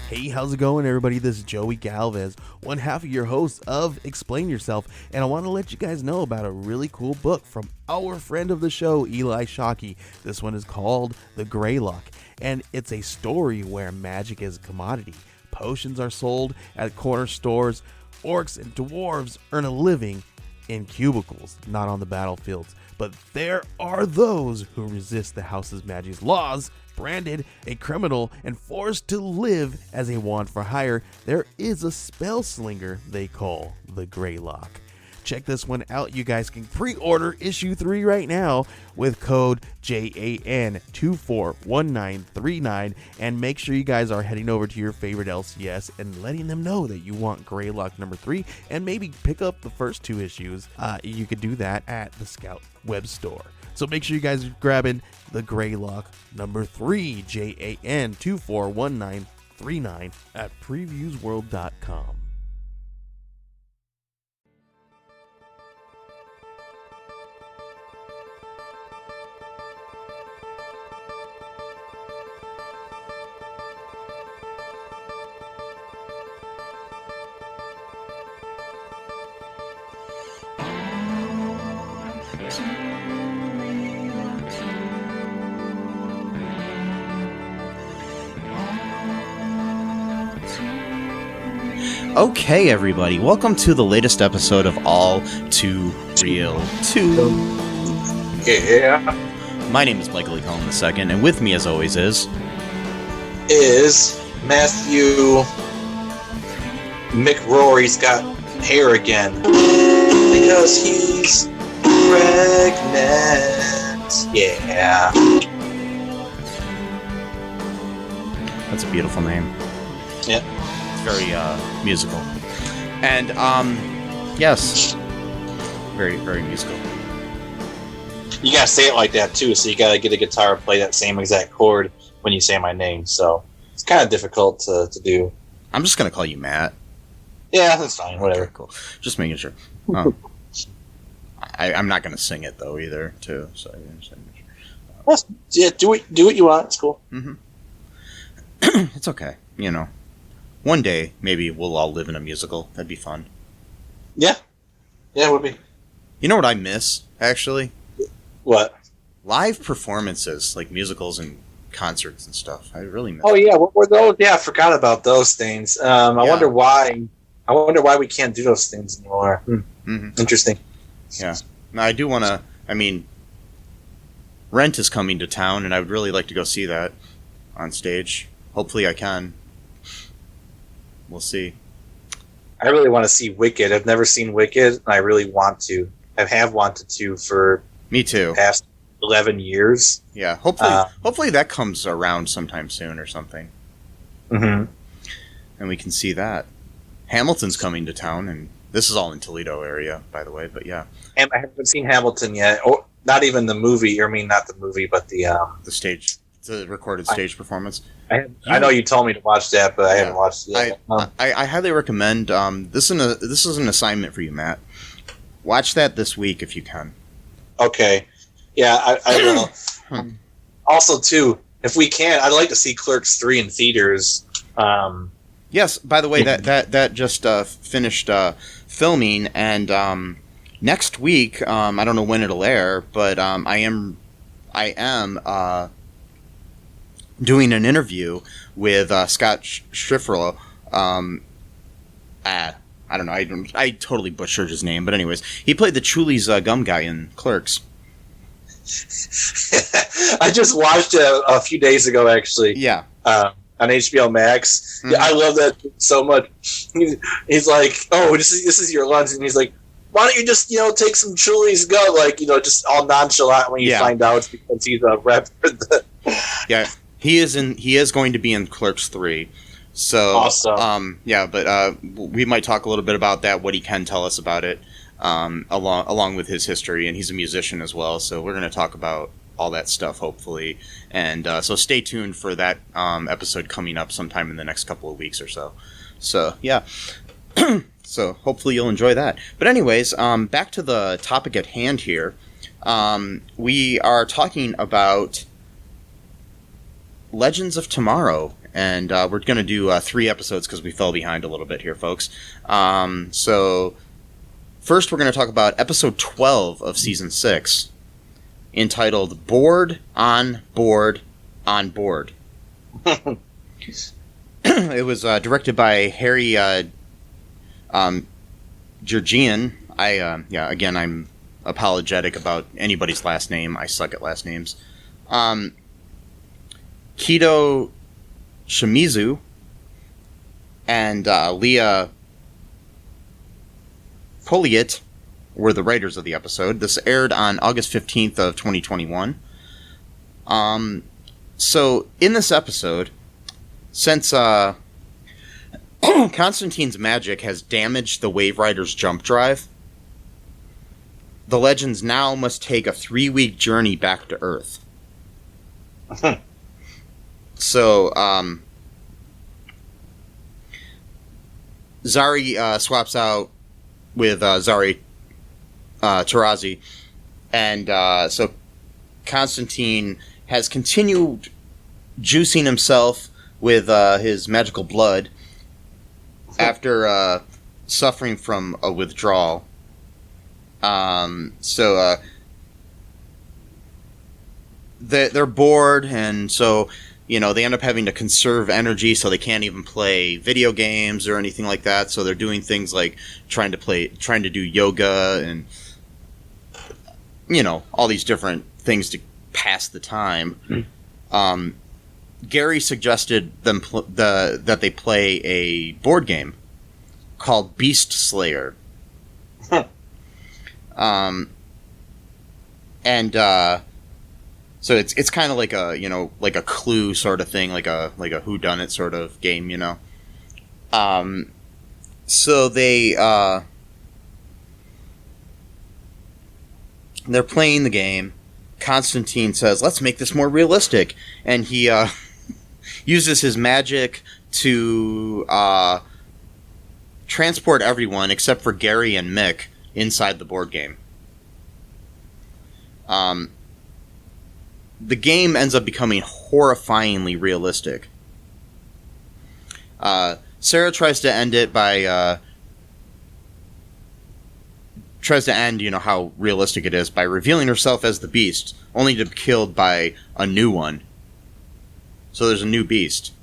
Hey, how's it going, everybody? This is Joey Galvez, one half of your host of Explain Yourself, and I want to let you guys know about a really cool book from our friend of the show, Eli Shockey. This one is called The Greylock, and it's a story where magic is a commodity. Potions are sold at corner stores. Orcs and dwarves earn a living in cubicles, not on the battlefields. But there are those who resist the house's magic's laws. Branded a criminal and forced to live as a wand for hire, there is a spell slinger they call the Greylock. Check this one out. You guys can pre-order issue 3 right now with code JAN241939, and make sure you guys are heading over to your favorite LCS and letting them know that you want Greylock number 3, and maybe pick up the first 2 issues. You could do that at the Scout web store. So make sure you guys are grabbing the Greylock number 3, JAN241939 at previewsworld.com. Okay, everybody, welcome to the latest episode of All Too Real 2. Yeah. My name is Michael Lee Cullen II, and with me, as always, is Matthew McRory's got hair again. Because he's pregnant. Yeah. That's a beautiful name. Yeah. Very musical. And yes, very, very musical. You gotta say it like that too, so you gotta get a guitar and play that same exact chord when you say my name, so it's kind of difficult to do. I'm just gonna call you Matt. Yeah, that's fine, whatever. Okay, cool. Just making sure. I'm not gonna sing it though either, too. So Yeah, do what you want. It's cool. Mm-hmm. It's okay, you know. One day, maybe we'll all live in a musical. That'd be fun. Yeah, it would be. You know what I miss, actually? What? Live performances, like musicals and concerts and stuff. I really miss. Oh yeah, what were those? Yeah, I forgot about those things. I wonder why. I wonder why we can't do those things anymore. Mm-hmm. Interesting. Yeah. Now I do want to. I mean, Rent is coming to town, and I would really like to go see that on stage. Hopefully, I can. We'll see. I really want to see Wicked. I've never seen Wicked, and I really want to. I have wanted to for me too. The past 11 years. Yeah, hopefully that comes around sometime soon or something. Mm-hmm. And we can see that. Hamilton's coming to town, and this is all in Toledo area, by the way. But yeah, and I haven't seen Hamilton yet. Oh, not even the movie. I mean, not the movie, but the stage, the recorded stage performance. I know you told me to watch that, but I haven't watched it yet. I highly recommend. This is an assignment for you, Matt. Watch that this week if you can. Okay. Yeah, I will. Also, too, if we can, I'd like to see Clerks 3 in theaters. Yes. By the way, that just finished filming, and next week, I don't know when it'll air, but I am doing an interview with Scott Schifferlo. I don't know. I totally butchered his name, but anyways, he played the Chuli's gum guy in Clerks. I just watched it a few days ago, actually. Yeah. On HBO Max. Mm-hmm. Yeah, I love that so much. He's like, "Oh, this is your lunch," and he's like, "Why don't you just take some Chuli's gum?" Like just all nonchalant when you find out it's because he's a rep for the. Yeah. He is going to be in Clerks 3. So awesome. But we might talk a little bit about that, what he can tell us about it, along with his history, and he's a musician as well, so we're going to talk about all that stuff, hopefully. And so stay tuned for that episode coming up sometime in the next couple of weeks or so. So, yeah. So hopefully you'll enjoy that. But anyways, back to the topic at hand here. We are talking about Legends of Tomorrow. And we're going to do 3 episodes because we fell behind a little bit here, folks. So first we're going to talk about episode 12 of season 6, entitled Board on Board on Board. It was directed by Harry Georgian. Again, I'm apologetic about anybody's last name. I suck at last names. Kido Shimizu and Leah Poliet were the writers of the episode. This aired on August 15th of 2021. So in this episode, since Constantine's magic has damaged the Wave Rider's jump drive, the Legends now must take a 3-week journey back to Earth. So, Zari swaps out with Zari Tarazi, and so Constantine has continued juicing himself with his magical blood after suffering from a withdrawal. So they're bored, and so they end up having to conserve energy, so they can't even play video games or anything like that. So they're doing things like trying to do yoga and all these different things to pass the time. Gary suggested them that they play a board game called Beast Slayer. So it's kind of like a like a Clue sort of thing, like a whodunit sort of game, So they're playing the game. Constantine says, "Let's make this more realistic," and he uses his magic to transport everyone except for Gary and Mick inside the board game. The game ends up becoming horrifyingly realistic. Sarah tries to end it by how realistic it is by revealing herself as the Beast, only to be killed by a new one. So there's a new Beast.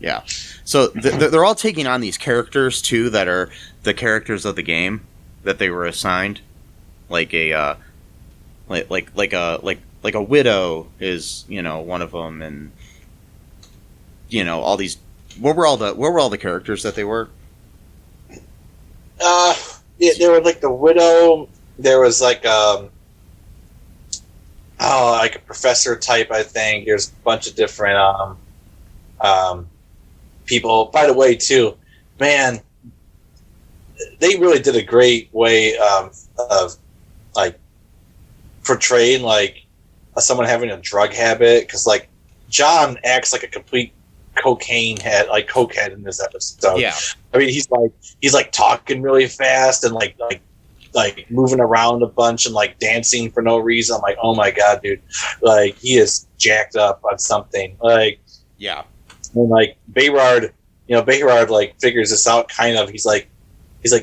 Yeah. So they're all taking on these characters too that are the characters of the game that they were assigned, like a like a widow is one of them, and all these. What were all the characters that they were? There were like the widow. There was like like a professor type. I think there's a bunch of different people. By the way, too, man, they really did a great way of like portraying like someone having a drug habit, because like John acts like a complete cokehead in this episode. Yeah, I mean he's like talking really fast and like moving around a bunch and like dancing for no reason. I'm like, oh my god, dude, like he is jacked up on something. Like, yeah, and like Behrad like figures this out kind of. He's like,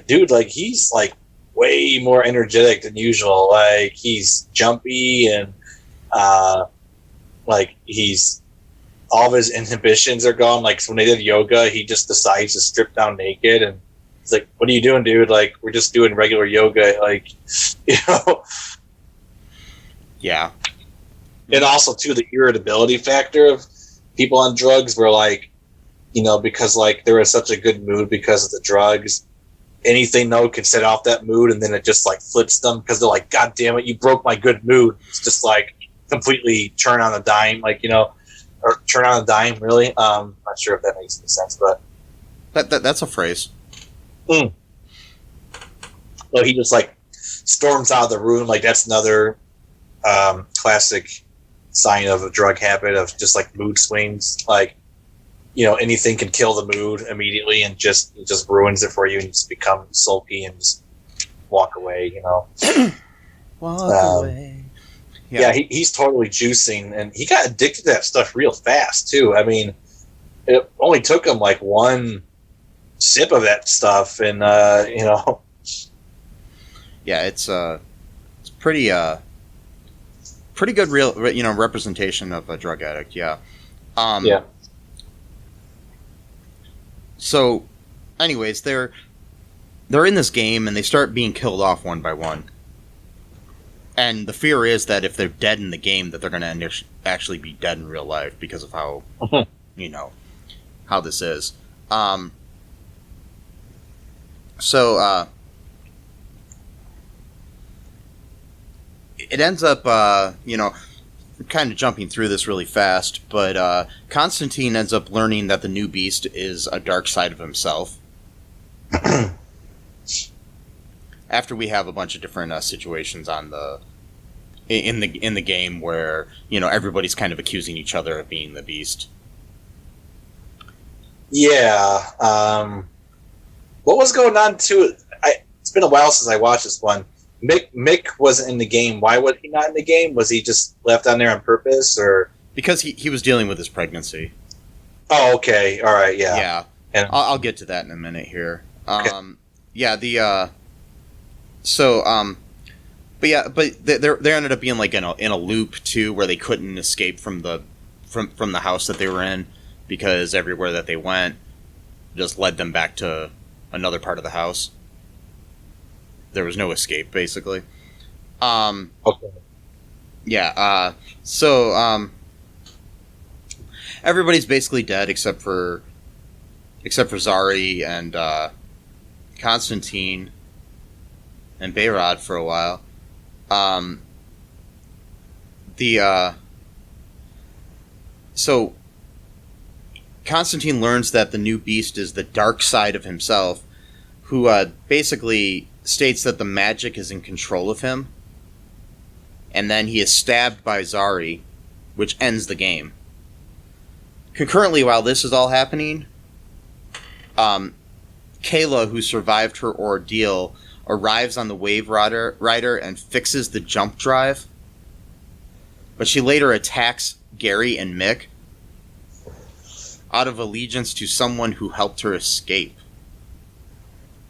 dude, like he's like way more energetic than usual. Like he's jumpy and like he's all of his inhibitions are gone. Like so when they did yoga, he just decides to strip down naked, and he's like, "What are you doing, dude? Like we're just doing regular yoga." Like, Yeah. And also too the irritability factor of people on drugs, where like, because like they're in such a good mood because of the drugs. Anything could set off that mood, and then it just like flips them because they're like, "God damn it, you broke my good mood." It's just like completely turn on a dime, like or turn on a dime. Really, not sure if that makes any sense, but that's a phrase. Well, he just like storms out of the room. Like that's another classic sign of a drug habit of just like mood swings. Like anything can kill the mood immediately, and it just ruins it for you, and you just become sulky and just walk away. Walk away. he's totally juicing, and he got addicted to that stuff real fast too. I mean, it only took him like one sip of that stuff, and Yeah, it's pretty good real representation of a drug addict. Yeah. Yeah. So, anyways, they're in this game and they start being killed off one by one. And the fear is that if they're dead in the game, that they're going to actually be dead in real life because of how how this is. It ends up, kind of jumping through this really fast, but Constantine ends up learning that the new beast is a dark side of himself. After we have a bunch of different situations on in the game where everybody's kind of accusing each other of being the beast. Yeah. What was going on too? It's been a while since I watched this one. Mick wasn't in the game. Why was he not in the game? Was he just left on there on purpose, or because he was dealing with his pregnancy? Oh, okay, all right, yeah. Yeah, and I'll get to that in a minute here. Okay. But they ended up being like in a loop too, where they couldn't escape from the house that they were in because everywhere that they went just led them back to another part of the house. There was no escape, basically. Okay. Yeah. Everybody's basically dead except for Zari and Constantine and Behrad for a while. So Constantine learns that the new beast is the dark side of himself, who basically states that the magic is in control of him, and then he is stabbed by Zari, which ends the game. Concurrently, while this is all happening, Kayla, who survived her ordeal, arrives on the Wave Rider and fixes the jump drive, but she later attacks Gary and Mick out of allegiance to someone who helped her escape.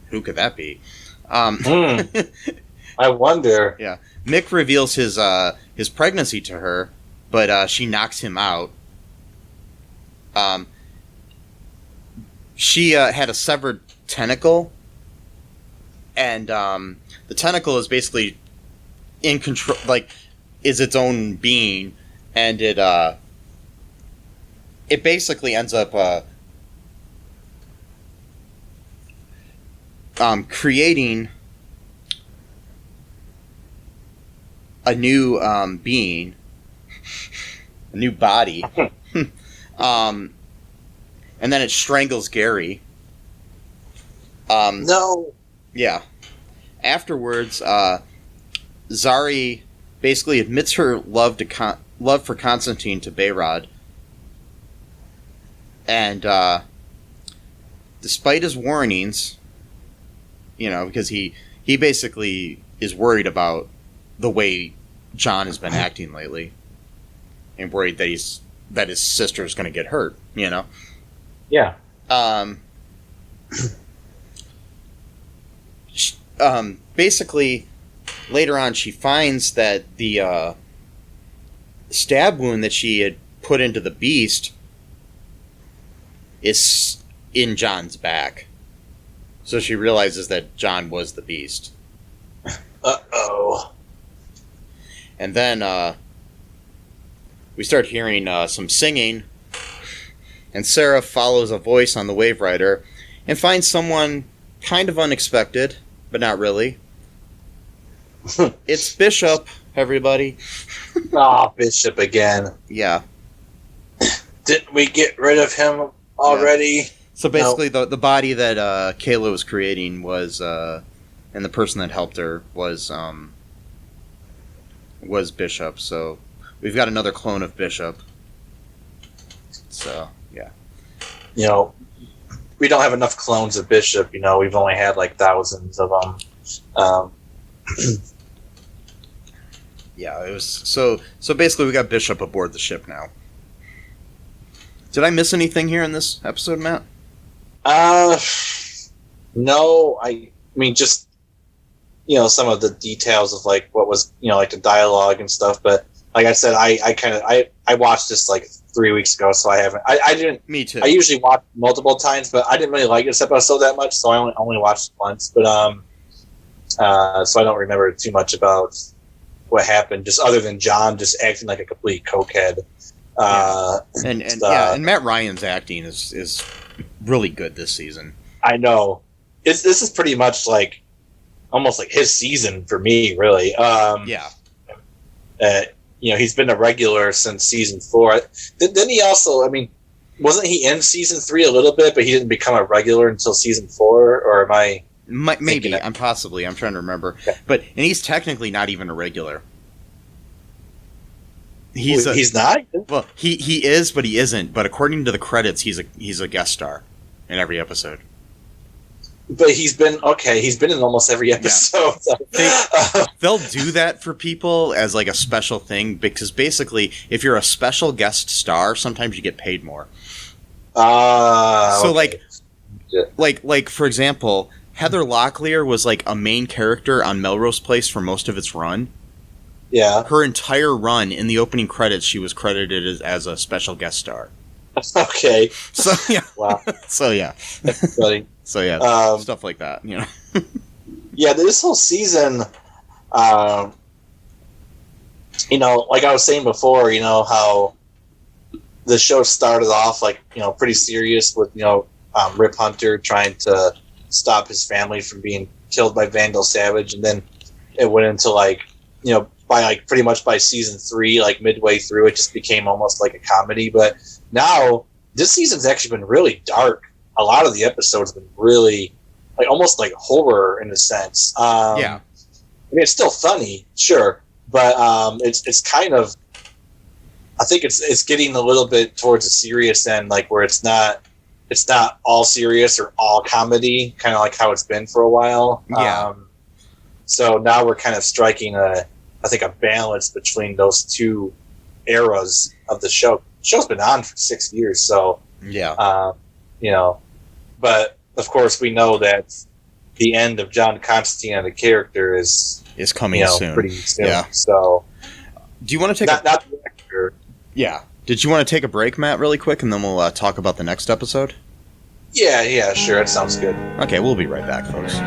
Who could that be? I wonder. Yeah, Mick reveals his pregnancy to her, but she knocks him out. She had a severed tentacle, and the tentacle is basically in control, like is its own being, and it basically ends up creating a new being, a new body, and then it strangles Gary. No. Yeah. Afterwards, Zari basically admits her love for Constantine to Behrad, and despite his warnings, because he basically is worried about the way John has been acting lately, and worried that his sister's going to get hurt. Yeah. Basically, later on, she finds that the stab wound that she had put into the beast is in John's back. So she realizes that John was the beast. Uh-oh. And then we start hearing some singing, and Sarah follows a voice on the Wave Rider and finds someone kind of unexpected, but not really. It's Bishop, everybody. Bishop again. Yeah. Didn't we get rid of him already? Yeah. So basically, the body that Kayla was creating was, and the person that helped her was Bishop. So we've got another clone of Bishop. So yeah. We don't have enough clones of Bishop. We've only had like thousands of them. Yeah, it was so basically we got Bishop aboard the ship now. Did I miss anything here in this episode, Matt? No, I mean just some of the details of like what was like the dialogue and stuff, but like I said, I watched this like 3 weeks ago, so I haven't. I didn't. Me too. I usually watch multiple times, but I didn't really like this episode that much, so I only watched it once. But so I don't remember too much about what happened, just other than John just acting like a complete cokehead. And Matt Ryan's acting is really good this season. I know. This is pretty much like almost like his season for me, really. He's been a regular since season 4. Then he also, I mean, wasn't he in season 3 a little bit, but he didn't become a regular until season 4? Or am I? Maybe. I'm trying to remember. Okay. And he's technically not even a regular. He's not? Well, he is, but he isn't. But according to the credits, he's a guest star in every episode. But he's been in almost every episode. Yeah. They'll do that for people as like a special thing, because basically, if you're a special guest star, sometimes you get paid more. So okay. like for example, Heather Locklear was like a main character on Melrose Place for most of its run. Yeah. Her entire run, in the opening credits, she was credited as a special guest star. Okay. So yeah. Wow. So yeah. That's funny. So yeah, stuff like that, Yeah, this whole season, like I was saying before, how the show started off like pretty serious with Rip Hunter trying to stop his family from being killed by Vandal Savage, and then it went into like by like pretty much by season 3, like midway through, it just became almost like a comedy. But now this season's actually been really dark. A lot of the episodes have been really like almost like horror in a sense. Yeah. I mean, it's still funny, sure, but it's kind of. I think it's getting a little bit towards the serious end, like where it's not all serious or all comedy, kind of like how it's been for a while. Yeah. So now we're kind of striking a balance between those two eras of the show. The show's been on for 6 years, so yeah. But of course we know that the end of John Constantine as a character is coming soon. Pretty soon. Yeah. So, do you want to take not the actor? Yeah. Did you want to take a break, Matt, really quick, and then we'll talk about the next episode? Yeah, sure. That sounds good. Okay, we'll be right back, folks.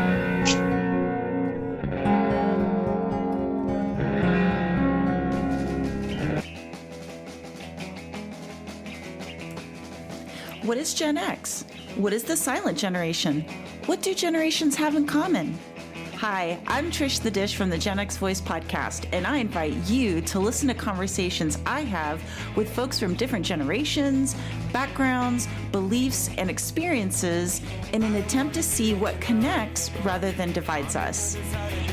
What is Gen X? What is the silent generation? What do generations have in common? Hi, I'm Trish the Dish from the Gen X Voice podcast, and I invite you to listen to conversations I have with folks from different generations, backgrounds, beliefs, and experiences in an attempt to see what connects rather than divides us.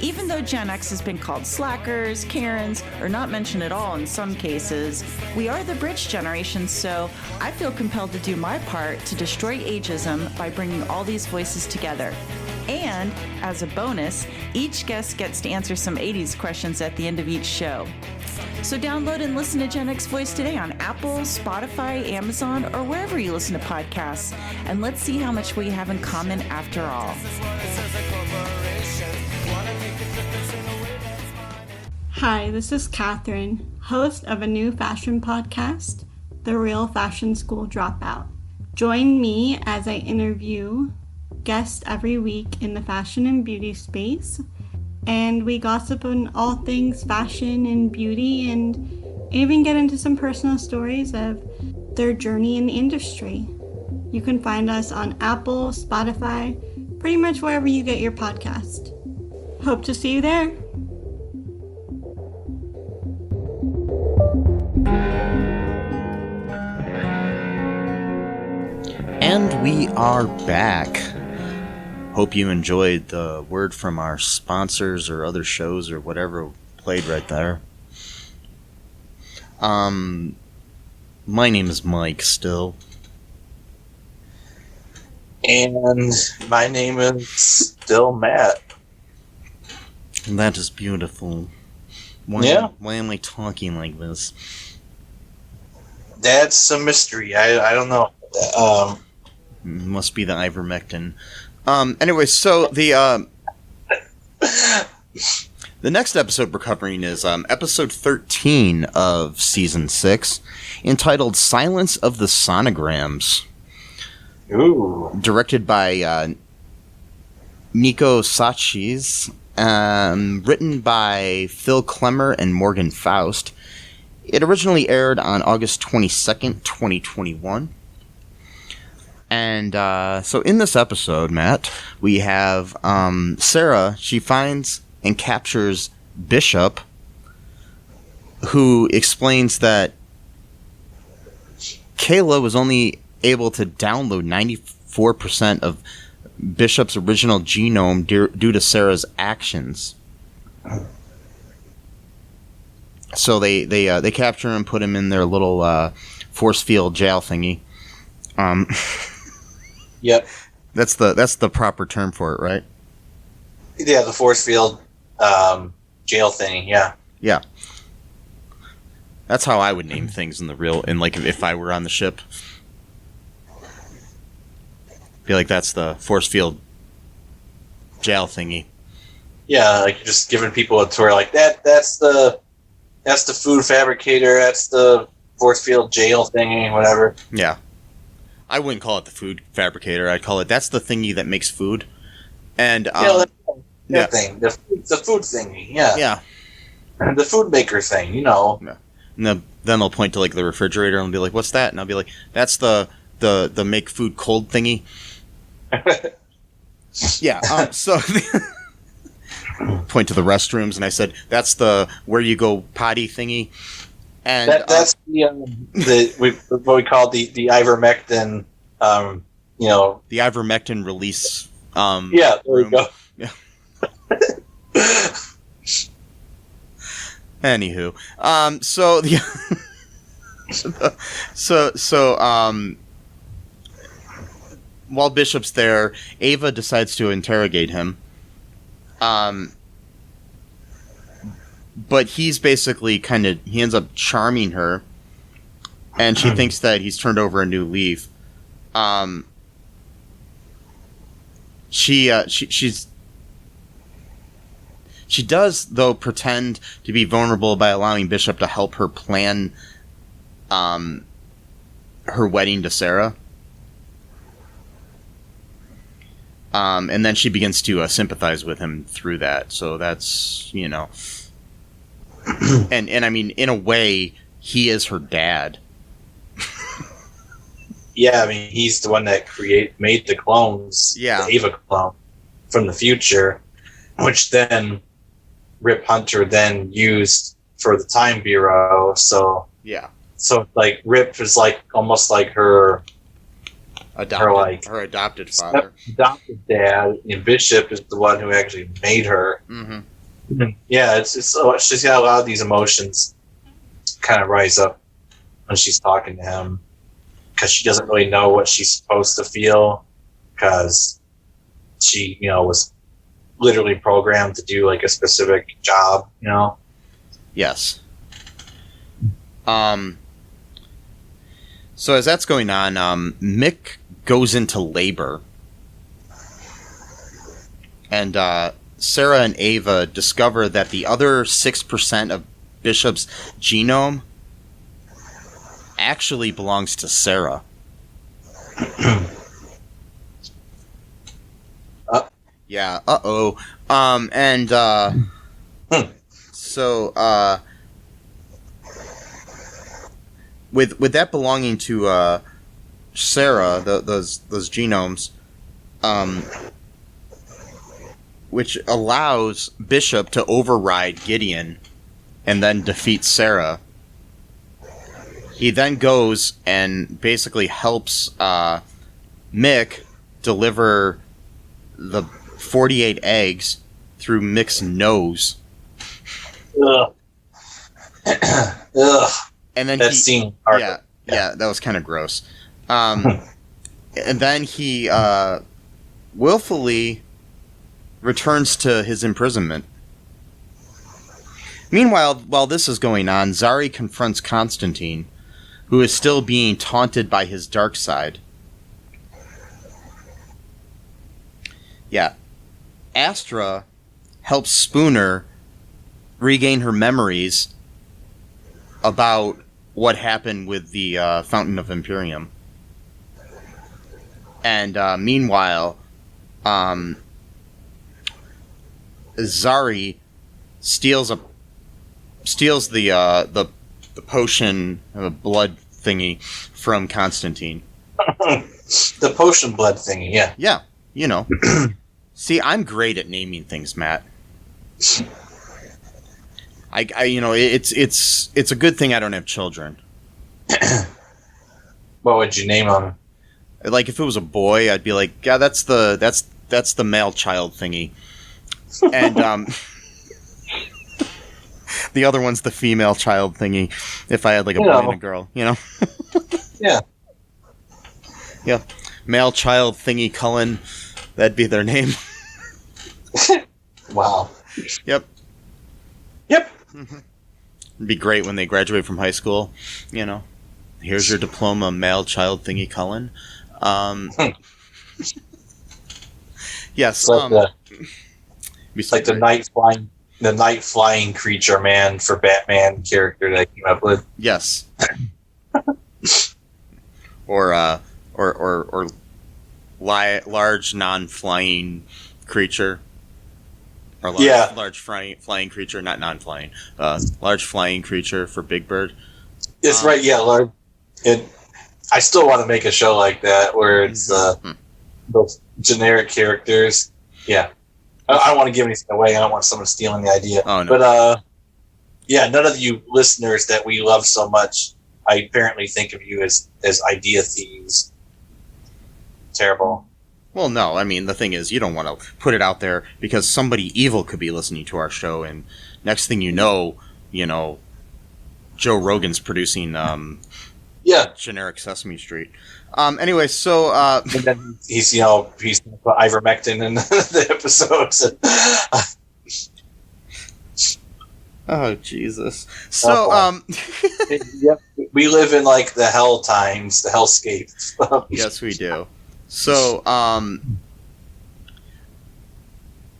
Even though Gen X has been called slackers, Karens, or not mentioned at all in some cases, we are the bridge generation, so I feel compelled to do my part to destroy ageism by bringing all these voices together. And, as a bonus, each guest gets to answer some 80s questions at the end of each show. So download and listen to Gen X Voice today on Apple, Spotify, Amazon, or wherever you listen to podcasts. And let's see how much we have in common after all. Hi, this is Catherine, host of a new fashion podcast, The Real Fashion School Dropout. Join me as I interview guests every week in the fashion and beauty space, and we gossip on all things fashion and beauty, and even get into some personal stories of their journey in the industry. You can find us on Apple, Spotify, pretty much wherever you get your podcast. Hope to see you there. And we are back. Hope you enjoyed the word from our sponsors or other shows or whatever played right there. My name is Mike still. And my name is still Matt. And that is beautiful. Why am I talking like this? That's a mystery. I don't know. Must be the ivermectin. Anyway, so the next episode we're covering is episode 13 of season 6, entitled "Silence of the Sonograms." Ooh. Directed by Nico Sachs, written by Phil Klemmer and Morgan Faust. It originally aired on August 22nd, 2021. And so in this episode, Matt, we have Sarah. She finds and captures Bishop, who explains that Kayla was only able to download 94% of Bishop's original genome due to Sarah's actions. So they capture him, put him in their little force field jail thingy. Yep. That's the proper term for it, right? Yeah, the force field jail thing. Yeah. Yeah. That's how I would name things if I were on the ship. Feel like that's the force field jail thingy. Yeah, like you're just giving people a tour like that. That's the food fabricator. That's the force field jail thingy, whatever. Yeah. I wouldn't call it the food fabricator. I'd call it that's the thingy that makes food. And that thing, the food thingy. Yeah. Yeah. The food maker thing, you know. Yeah. And then they'll point to like the refrigerator and be like, "What's that?" And I'll be like, "That's the make food cold thingy." Yeah. So point to the restrooms, and I said, "That's the where you go potty thingy." And that's what we call the ivermectin. The ivermectin release. Yeah, there room. we go. Yeah. Anywho, while Bishop's there, Ava decides to interrogate him. But he's basically he ends up charming her, and she thinks that he's turned over a new leaf. She does, though, pretend to be vulnerable by allowing Bishop to help her plan her wedding to Sarah. And then she begins to sympathize with him through that. So that's, and I mean, in a way, he is her dad. Yeah, I mean, he's the one that made the clones, Yeah. the Ava clone from the future, which then Rip Hunter then used for the Time Bureau. So Yeah. So like Rip is like almost like her adopted father. Adopted dad, and Bishop is the one who actually made her. Mm-hmm. Yeah, she's got a lot of these emotions kind of rise up when she's talking to him, because she doesn't really know what she's supposed to feel, because she, was literally programmed to do like a specific job, Yes. So as that's going on, Mick goes into labor, and Sarah and Ava discover that the other 6% of Bishop's genome actually belongs to Sarah. Yeah. Uh-oh. So with that belonging to Sarah, those genomes, which allows Bishop to override Gideon and then defeat Sarah. He then goes and basically helps Mick deliver the 48 eggs through Mick's nose. Ugh. Ugh. And then that scene. Yeah, that was kind of gross. And then he willfully returns to his imprisonment. Meanwhile, while this is going on, Zari confronts Constantine, who is still being taunted by his dark side. Yeah. Astra helps Spooner regain her memories about what happened with the Fountain of Imperium. And meanwhile, Zari steals the potion, the blood thingy from Constantine. The potion blood thingy, yeah. Yeah, you know. See, I'm great at naming things, Matt. I you know, it's a good thing I don't have children. What would you name him? Like if it was a boy, I'd be like, yeah, that's the male child thingy, and the other one's the female child thingy. If I had like a boy and a girl, you know. Yeah. Yeah, male child thingy Cullen, that'd be their name. Wow. Yep. Yep. It'd be great when they graduate from high school, you know. Here's your diploma, male child thingy Cullen. Yes. It's like the night flying creature man for Batman character that I came up with. Yes. or large non-flying creature. Or large flying creature, not non-flying. Large flying creature for Big Bird. It's right, yeah. Large. I still want to make a show like that where it's those generic characters. Yeah. I don't want to give anything away. I don't want someone stealing the idea. Oh, no. But, yeah, none of you listeners that we love so much, I apparently think of you as idea thieves. Terrible. Well, no. I mean, the thing is, you don't want to put it out there because somebody evil could be listening to our show, and next thing you know, Joe Rogan's producing generic Sesame Street. Anyway, so and then he's put ivermectin in the episodes. Oh Jesus! So yep, we live in like the hell times, the hellscape. Yes, we do. So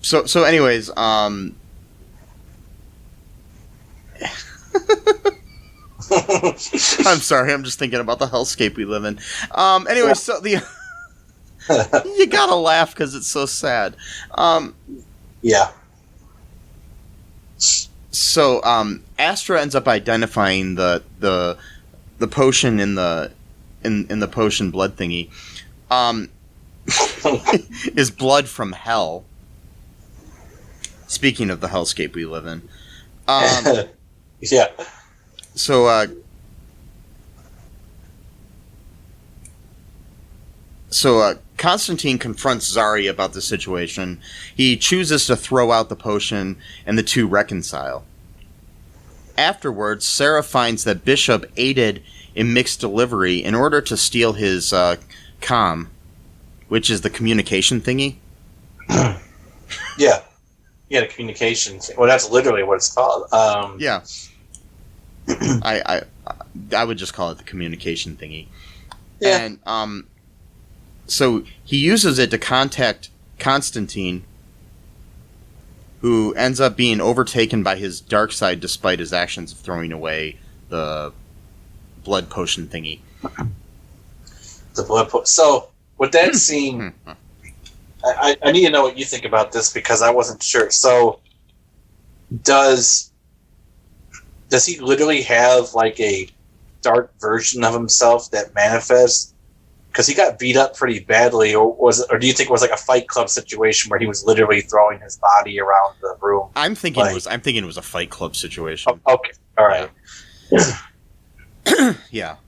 so anyways, I'm sorry, I'm just thinking about the hellscape we live in. Anyway, so you gotta laugh because it's so sad. Yeah. So Astra ends up identifying the potion in the potion blood thingy. Is blood from hell. Speaking of the hellscape we live in. Yeah. So Constantine confronts Zari about the situation. He chooses to throw out the potion, and the two reconcile. Afterwards, Sarah finds that Bishop aided in mixed delivery in order to steal his comm, which is the communication thingy. Yeah, the communication thing. Well, that's literally what it's called. Yeah. I would just call it the communication thingy. Yeah. And so he uses it to contact Constantine, who ends up being overtaken by his dark side despite his actions of throwing away the blood potion thingy. So with that scene, I need to know what you think about this because I wasn't sure. So does he literally have like a dark version of himself that manifests? Because he got beat up pretty badly, or do you think it was like a Fight Club situation where he was literally throwing his body around the room? I'm thinking it was a Fight Club situation. Oh, okay, all right. Yeah.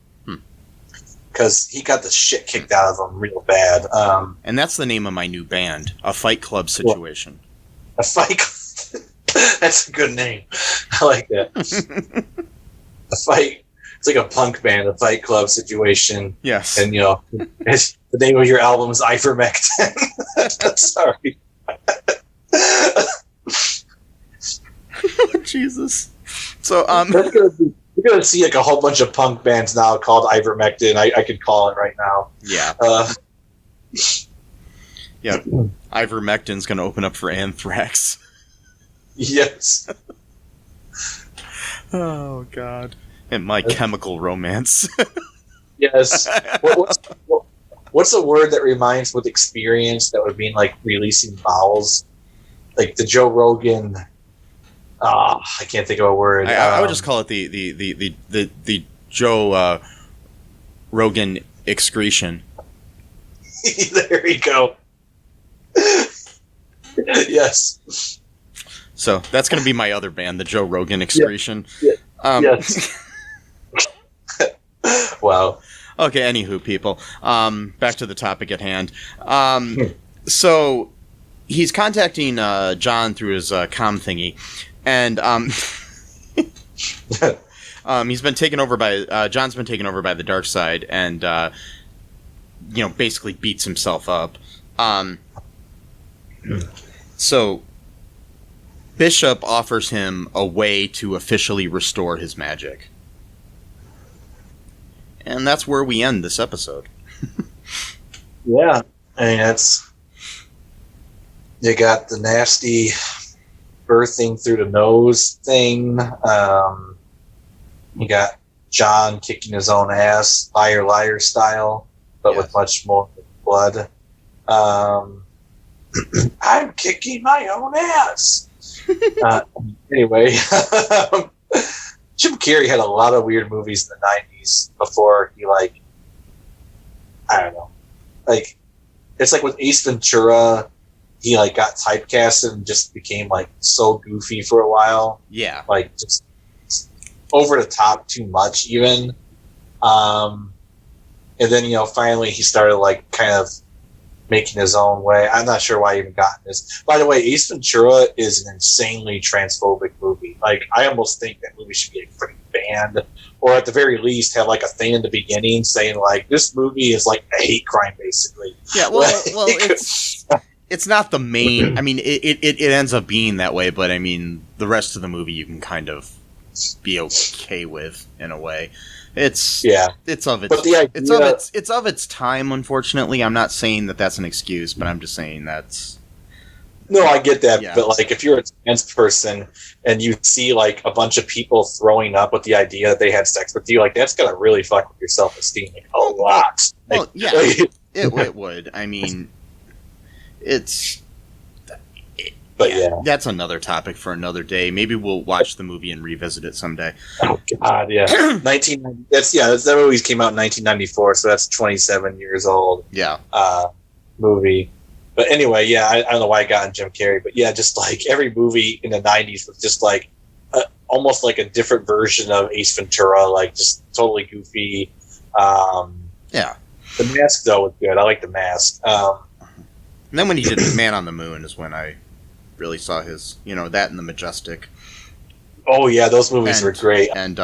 Because he got the shit kicked out of him real bad. And that's the name of my new band, a Fight Club situation. A Fight Club. That's a good name. I like that. A fight. It's like a punk band, a Fight Club situation. Yes. And, the name of your album is Ivermectin. Sorry. Jesus. So That's gonna be, you're gonna see like a whole bunch of punk bands now called ivermectin. I could call it right now. yeah. Yeah. Ivermectin's going to open up for Anthrax. Yes. Oh God. And My Chemical Romance. Yes. What's a word that reminds with experience that would mean like releasing bowels? Like the Joe Rogan. I can't think of a word. I would just call it the Joe Rogan excretion. There you go. Yes. So that's going to be my other band, the Joe Rogan excretion. Yeah. Yes. Wow. Okay, anywho, people. Back to the topic at hand. So he's contacting John through his comm thingy, and he's been taken over by John's been taken over by the dark side, and basically beats himself up. So Bishop offers him a way to officially restore his magic. And that's where we end this episode. Yeah. I mean, you got the nasty birthing through the nose thing. You got John kicking his own ass, liar style, but with much more blood. I'm kicking my own ass. Anyway, Jim Carrey had a lot of weird movies in the 90s before he, I don't know. It's like with Ace Ventura, he, got typecasted and just became, so goofy for a while. Yeah. Just over the top too much, even. And then, finally he started, kind of making his own way. I'm not sure why I even got this. By the way, Ace Ventura is an insanely transphobic movie. I almost think that movie should be freaking banned, or at the very least have a thing in the beginning saying this movie is a hate crime, basically. Yeah, well, it's not the main. I mean, it ends up being that way, but I mean, the rest of the movie you can kind of be okay with in a way. It's of its time. Unfortunately, I'm not saying that that's an excuse, but I'm just saying that's. No, I get that, Yeah. but if you're a trans person and you see a bunch of people throwing up with the idea that they had sex with you, that's gonna really fuck with your self-esteem a lot. Well, yeah, it would. I mean, it's. But yeah, that's another topic for another day. Maybe we'll watch the movie and revisit it someday. Oh God, yeah. 1990. That movie came out in 1994, so that's 27 years old. Yeah. Movie. But anyway, yeah, I don't know why I got in Jim Carrey, but yeah, just every movie in the 90s was just almost a different version of Ace Ventura, just totally goofy. Yeah. The Mask though was good. I like The Mask. And then when he did Man on the Moon is when I really saw his, that and The Majestic. Oh yeah, those movies were great. And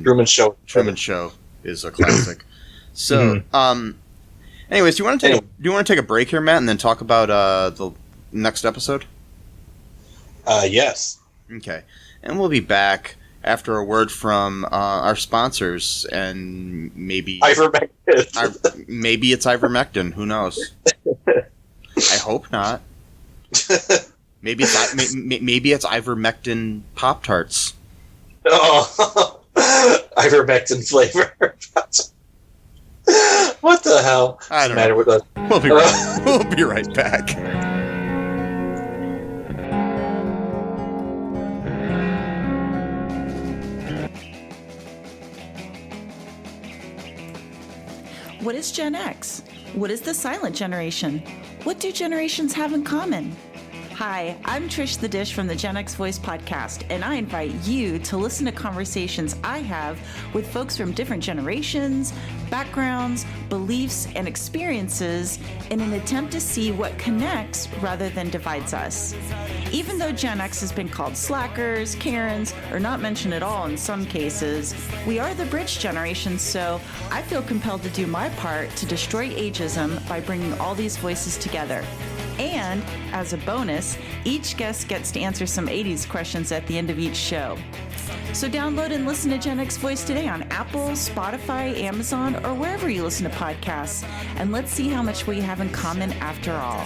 Truman Show. Truman Show is a classic. So, anyways, do you want to take a break here, Matt, and then talk about the next episode? Yes. Okay, and we'll be back after a word from our sponsors, and maybe Ivermectin. Maybe it's ivermectin. Who knows? I hope not. Maybe it's ivermectin Pop-Tarts. Oh, ivermectin flavor. What the hell? I don't matter know. with us. We'll be right back. What is Gen X? What is the silent generation? What do generations have in common? Hi, I'm Trish the Dish from the Gen X Voice podcast, and I invite you to listen to conversations I have with folks from different generations, backgrounds, beliefs, and experiences in an attempt to see what connects rather than divides us. Even though Gen X has been called slackers, Karens, or not mentioned at all in some cases, we are the bridge generation, so I feel compelled to do my part to destroy ageism by bringing all these voices together. And as a bonus, each guest gets to answer some 80s questions at the end of each show. So download and listen to Gen X Voice today on Apple, Spotify, Amazon, or wherever you listen to podcasts. And let's see how much we have in common after all.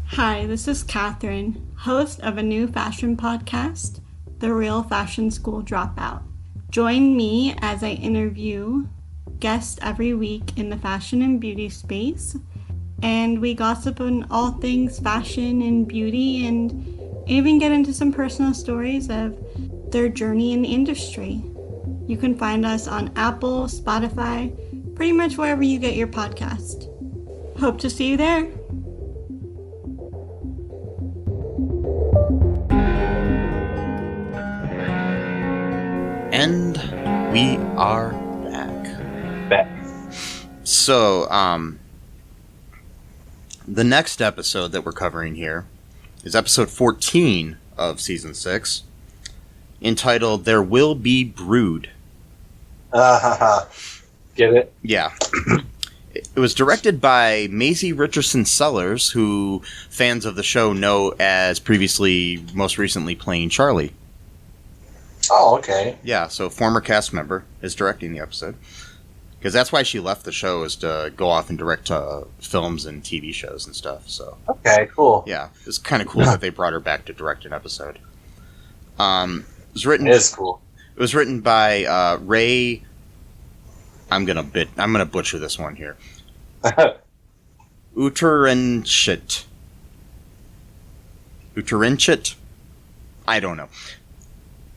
Hi, this is Catherine, host of a new fashion podcast, The Real Fashion School Dropout. Join me as I interview guests every week in the fashion and beauty space, and we gossip on all things fashion and beauty, and even get into some personal stories of their journey in the industry. You can find us on Apple, Spotify, pretty much wherever you get your podcast. Hope to see you there. And we are back. So, the next episode that we're covering here is episode 14 of season 6, entitled "There Will Be Brood." Get it? Yeah. It was directed by Maisie Richardson Sellers, who fans of the show know as most recently playing Charlie. Oh, okay. Yeah, so former cast member is directing the episode. Because that's why she left the show, is to go off and direct films and TV shows and stuff. So Okay, cool. yeah, it's kind of cool that they brought her back to direct an episode. It was written. It is cool. It was written by Ray. I'm gonna butcher this one here. Uterenchit. I don't know.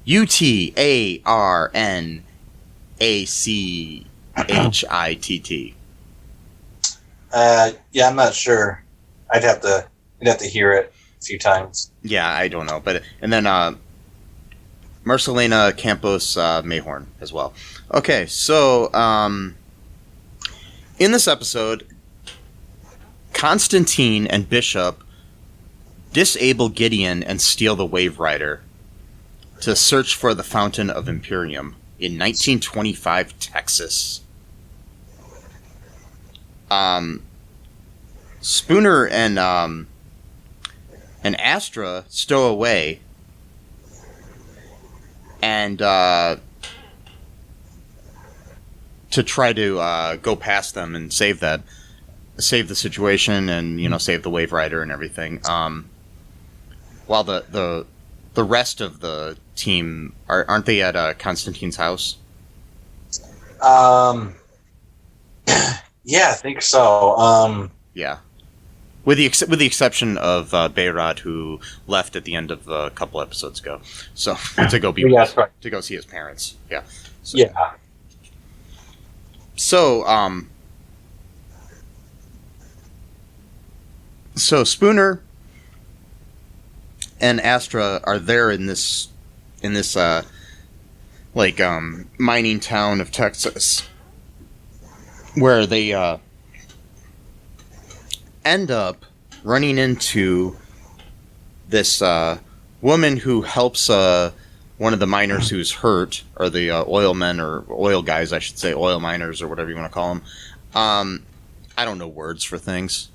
UTARNACHITT. Yeah, I'm not sure. I'd have to hear it a few times. Yeah, I don't know, and then Marcelina Campos Mayhorn as well. Okay, so in this episode, Constantine and Bishop disable Gideon and steal the Wave Rider to search for the Fountain of Imperium in 1925 Texas. Spooner and Astra stow away, and to try to go past them and save the situation, and save the Wave Rider and everything. While the rest of the team aren't they at Constantine's house? Yeah, I think so. Yeah, with the exception of Behrad, who left at the end of a couple episodes ago, so to go Yeah, that's right. to go see his parents. Yeah. So, Yeah. So Spooner and Astra are there in this mining town of Texas, where they end up running into this woman who helps one of the miners who's hurt, or the oil men, or oil guys, I should say, oil miners, or whatever you want to call them. I don't know words for things.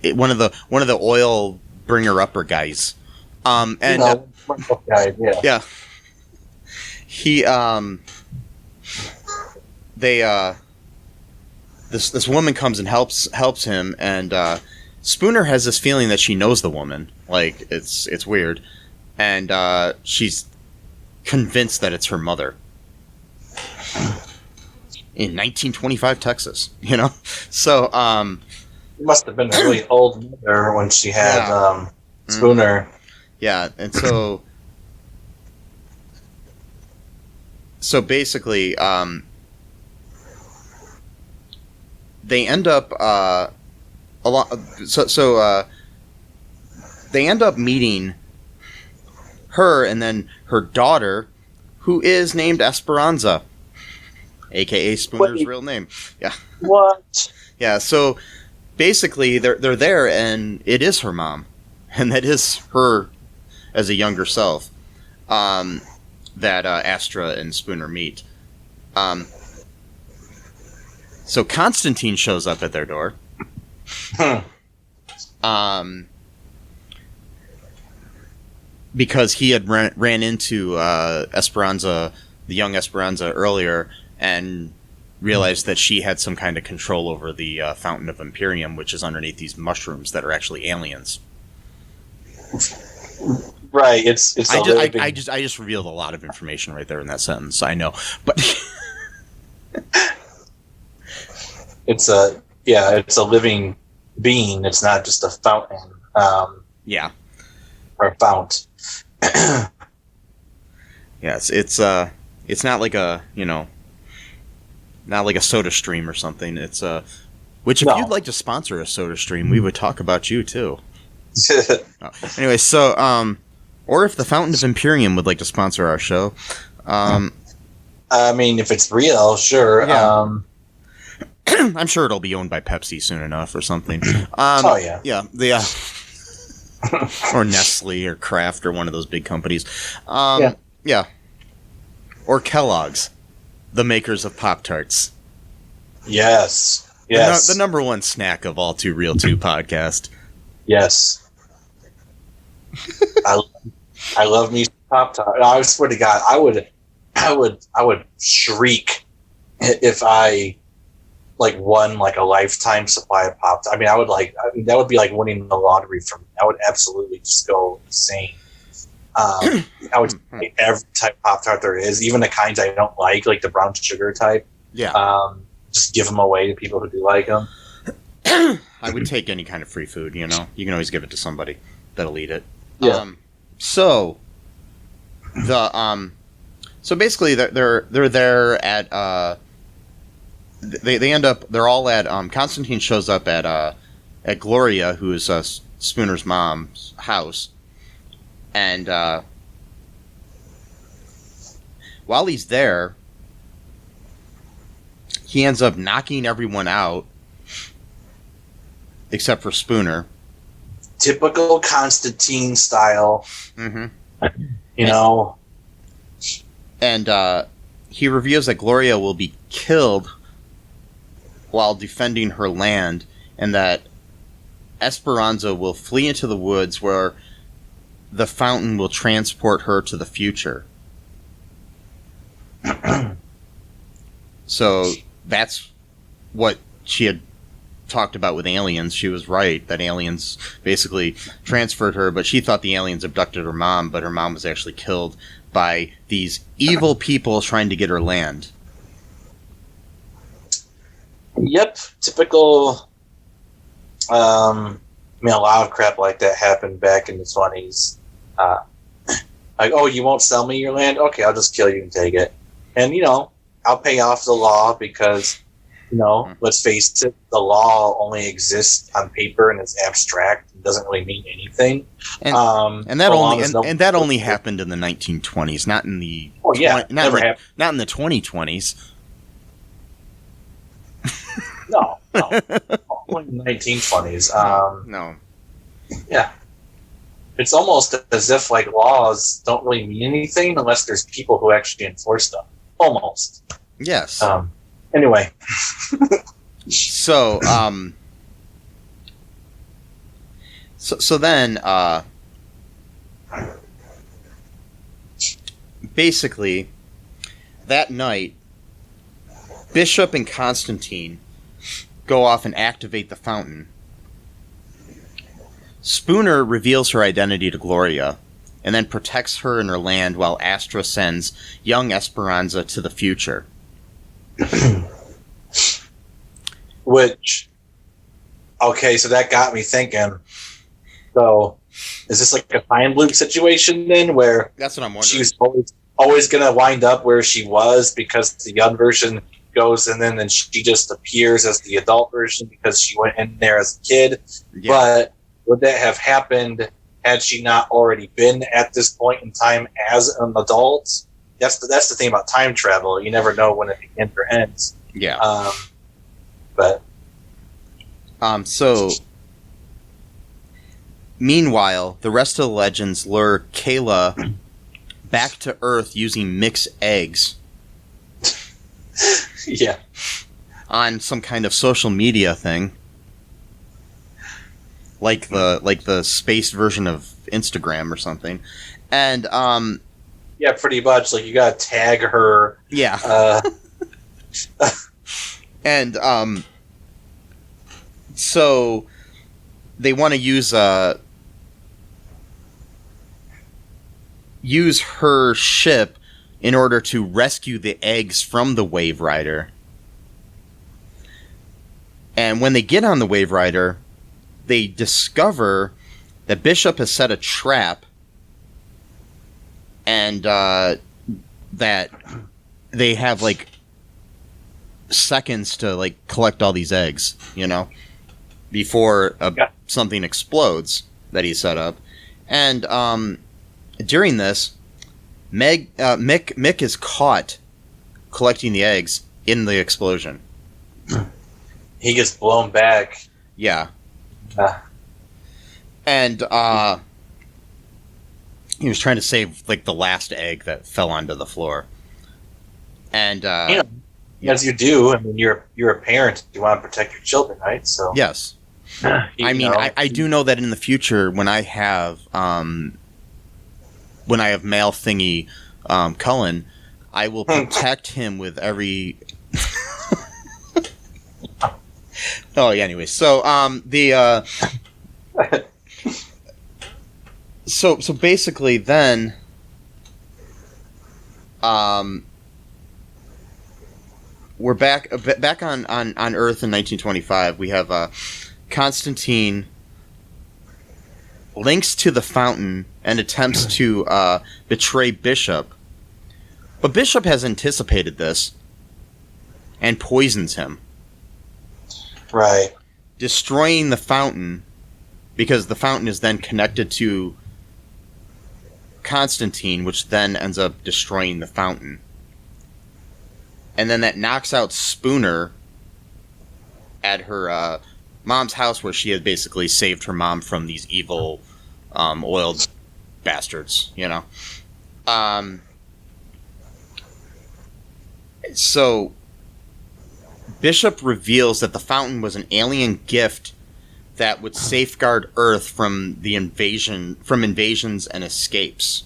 One of the oil bringer upper guys, and guy, yeah. yeah, he this woman comes and helps him, and Spooner has this feeling that she knows the woman, like it's weird, and she's convinced that it's her mother. In 1925 Texas, so It must have been a really old mother when she had Spooner. Yeah, and so basically, they end up they end up meeting her, and then her daughter, who is named Esperanza, aka Spooner's real name. Yeah. What? Yeah. So basically, they're there, and it is her mom, and that is her as a younger self. that Astra and Spooner meet. So Constantine shows up at their door. Because he had ran into Esperanza, the young Esperanza, earlier, and realized that she had some kind of control over the Fountain of Imperium, which is underneath these mushrooms that are actually aliens. Right. It's. I just revealed a lot of information right there in that sentence. I know, but it's a living being. It's not just a fountain. Yeah. Or a fount. Yes, it's not like a, not like a Soda Stream or something. It's which if you'd like to sponsor a Soda Stream, we would talk about you too. Anyway, so or if the Fountain of Imperium would like to sponsor our show, I mean, if it's real, sure. Yeah. I'm sure it'll be owned by Pepsi soon enough or something. Oh yeah, yeah, or Nestle or Kraft or one of those big companies. Yeah. Or Kellogg's, the makers of Pop-Tarts. Yes. The number one snack of all Too Real 2 podcast. Yes. I love me Pop-Tart. I swear to God, I would shriek if I won a lifetime supply of Pop-Tarts. I mean, that would be like winning the lottery for me. I would absolutely just go insane. I would eat every type of Pop-Tart there is, even the kinds I don't like the brown sugar type. Yeah. Just give them away to people who do like them. I would take any kind of free food, You can always give it to somebody that'll eat it. Yeah. So basically they're there at they end up, they're all at Constantine shows up at Gloria, who is Spooner's mom's house, and while he's there, he ends up knocking everyone out except for Spooner. Typical Constantine style. Mm-hmm. And he reveals that Gloria will be killed while defending her land, and that Esperanza will flee into the woods where the fountain will transport her to the future. So that's what she had talked about with aliens. She was right that aliens basically transferred her, but she thought the aliens abducted her mom, but her mom was actually killed by these evil people trying to get her land. Yep, typical. A lot of crap like that happened back in the 20s. Oh, you won't sell me your land? Okay, I'll just kill you and take it. And, I'll pay off the law because, let's face it, the law only exists on paper and it's abstract. It doesn't really mean anything. And that only happened in the 1920s, not in the not in the 2020s. No, only in the 1920s. No. Yeah. It's almost as if laws don't really mean anything unless there's people who actually enforce them. Almost. Yes. Anyway. So then, basically, that night, Bishop and Constantine go off and activate the fountain. Spooner reveals her identity to Gloria, and then protects her and her land while Astra sends young Esperanza to the future. Which, okay, so that got me thinking. So, is this like a time loop situation then, where that's what I'm wondering? She's always going to wind up where she was because the young version goes and then she just appears as the adult version because she went in there as a kid. Yeah. But would that have happened had she not already been at this point in time as an adult? That's the thing about time travel. You never know when it begins or ends. Yeah. So, meanwhile, the rest of the legends lure Kayla back to Earth using Mick's eggs Yeah. on some kind of social media thing, like the space version of Instagram or something, and Yeah, pretty much. Like, you gotta tag her. yeah, and so they want to use her ship in order to rescue the eggs from the Wave Rider. And when they get on the Wave Rider, they discover that Bishop has set a trap, and that they have like seconds to like collect all these eggs, before something explodes that he set up. And during this, Mick is caught collecting the eggs in the explosion. He gets blown back. Yeah. Ah. And he was trying to save like the last egg that fell onto the floor. And as you do. I mean, you're a parent. You want to protect your children, right? So yes. I mean, I do know that in the future, when I have male thingy Cullen, I will protect him with every. Oh, yeah. Anyway, so so basically, then we're back on Earth in 1925. We have Constantine links to the fountain and attempts to betray Bishop. But Bishop has anticipated this and poisons him. Right. Destroying the fountain, because the fountain is then connected to Constantine, which then ends up destroying the fountain. And then that knocks out Spooner at her mom's house, where she had basically saved her mom from these evil oiled bastards, So Bishop reveals that the fountain was an alien gift that would safeguard Earth from invasions and escapes.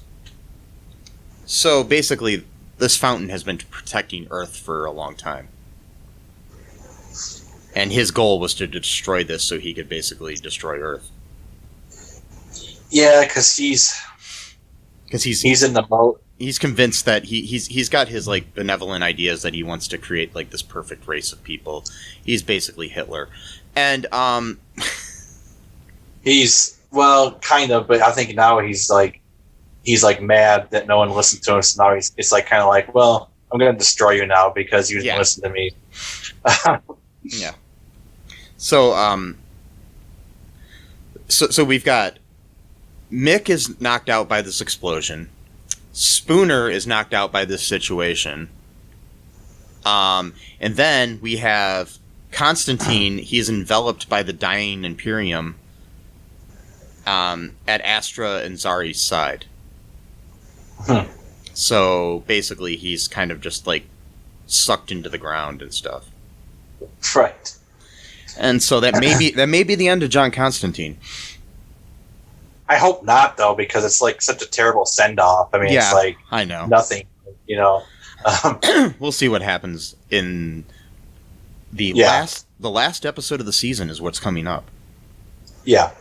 So basically, this fountain has been protecting Earth for a long time. And his goal was to destroy this so he could basically destroy Earth. Yeah, because he's in the boat. He's convinced that he's got his like benevolent ideas that he wants to create like this perfect race of people. He's basically Hitler, and he's kind of, but I think now he's like mad that no one listened to him. So now it's like kind of like, well, I'm going to destroy you now because you didn't listen to me. Yeah. So so we've got Mick is knocked out by this explosion. Spooner is knocked out by this situation. And then we have Constantine. He is enveloped by the dying Imperium at Astra and Zari's side. So basically he's kind of just like sucked into the ground and stuff. Right. And so that may be the end of John Constantine. I hope not, though, because it's like such a terrible send-off. I mean, it's like I know nothing, We'll see what happens in the last episode of the season is what's coming up. Yeah.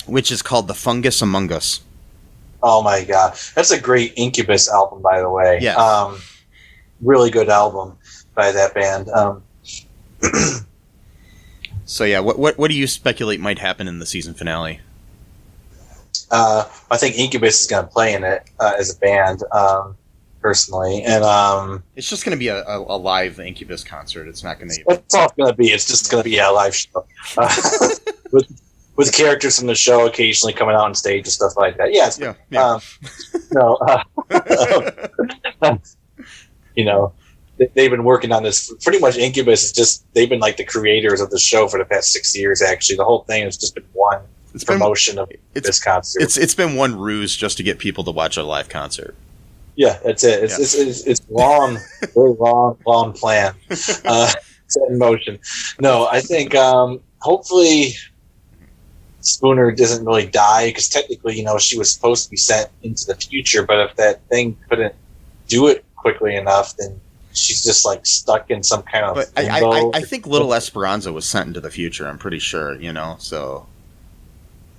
Which is called The Fungus Among Us. Oh my god. That's a great Incubus album, by the way. Yeah. Really good album by that band. So yeah, what do you speculate might happen in the season finale? I think Incubus is going to play in it as a band, personally, and it's just going to be a live Incubus concert. It's not going to. That's all it's going to be. It's just going to be a live show with characters from the show occasionally coming out on stage and stuff like that. Yes. Yeah. They've been working on this. Pretty much, Incubus is just they've been like the creators of the show for the past 6 years. Actually, the whole thing has just been one promotion of this concert. It's been one ruse just to get people to watch a live concert. Yeah, that's it. It's long, very long plan set in motion. No, I think hopefully Spooner doesn't really die because technically, she was supposed to be sent into the future. But if that thing couldn't do it quickly enough, then she's just like stuck in some kind of. But I think little Esperanza was sent into the future. I'm pretty sure, so